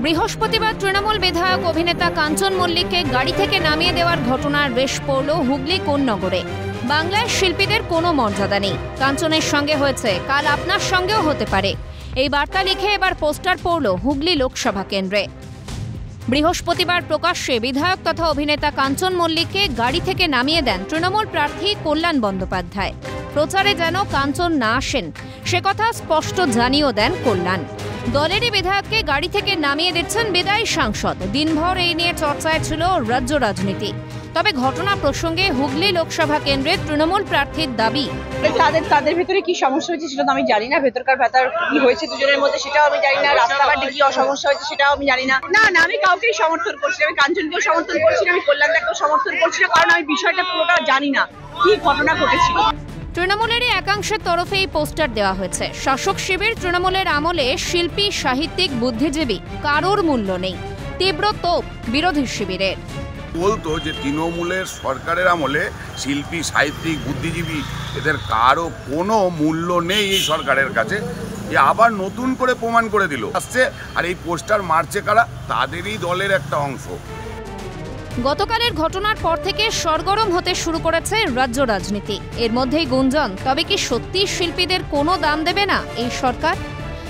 বৃহস্পতিবার তৃণমূল বিধায়ক অভিনেতা কাঞ্চন মল্লিককে গাড়ি থেকে নামিয়ে দেওয়ার ঘটনার রেশ পড়ল হুগলি কোন্নগরে। বাংলার শিল্পীদের কোনো মর্যাদা নেই, কাঞ্চনের সঙ্গে হয়েছে, কাল আপনার সঙ্গেও হতে পারে, এই বার্তা লিখে এবার পোস্টার পড়ল হুগলি লোকসভা কেন্দ্রে। বৃহস্পতিবার প্রকাশ্যে বিধায়ক তথা অভিনেতা কাঞ্চন মল্লিককে গাড়ি থেকে নামিয়ে দেন তৃণমূল প্রার্থী কল্যাণ বন্দ্যোপাধ্যায়। প্রচারে যেন কাঞ্চন না আসেন সে কথা স্পষ্ট জানিয়েও দেন কল্যাণ। দলেরই বিধায়ককে গাড়ি থেকে নামিয়ে দিচ্ছেন বিদায়ী সাংসদ। দিনভর এই নিয়ে চর্চায় ছিল রাজ্য রাজনীতি। তবে ঘটনা প্রসঙ্গে হুগলি লোকসভা কেন্দ্রের তৃণমূল প্রার্থীর দাবি, তাদের ভেতরে কি সমস্যা হয়েছে সেটা তো আমি জানি না, ভেতরকার ভেতর কি হয়েছে দুজনের মধ্যে সেটাও আমি জানি না, রাস্তাঘাটে কি সমস্যা হয়েছে সেটাও আমি জানি না। না আমি কাউকেই সমর্থন করছি না, আমি কাঞ্চনকেও সমর্থন করছি না, আমি কল্যাণদাকেও সমর্থন করছি না, কারণ আমি বিষয়টা পুরোটা জানি না কি ঘটনা ঘটেছিল। তৃণমূলেরই একাংশের তরফে এই পোস্টার দেওয়া হয়েছে। শাসক শিবির তৃণমূলের আমলে শিল্পী, সাহিত্যিক, বুদ্ধিজীবী কারোর মূল্য নেই। তীব্র তোপ বিরোধী শিবিরের। বলতো যে তৃণমূলের সরকারের আমলে শিল্পী, সাহিত্যিক, বুদ্ধিজীবী এদের কারো কোনো মূল্য নেই এই সরকারের কাছে। এ আবার নতুন করে প্রমাণ করে দিল আসছে। আর এই পোস্টার মারছে কারা? তাদেরই দলের একটা অংশ। গতকালের ঘটনার পর থেকে সরগরম হতে শুরু করেছে রাজ্য রাজনীতি। এর মধ্যেই গুঞ্জন, তবে কি সত্যি শিল্পীদের কোনো দাম দেবে না এই সরকার?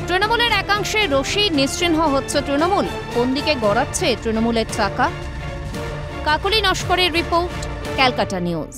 তৃণমূলের একাংশে রশি নিশ্চিহ্ন হচ্ছে তৃণমূল। কোন দিকে গড়াচ্ছে তৃণমূলের চাকা? কাকলি নস্করের রিপোর্ট, ক্যালকাটা নিউজ।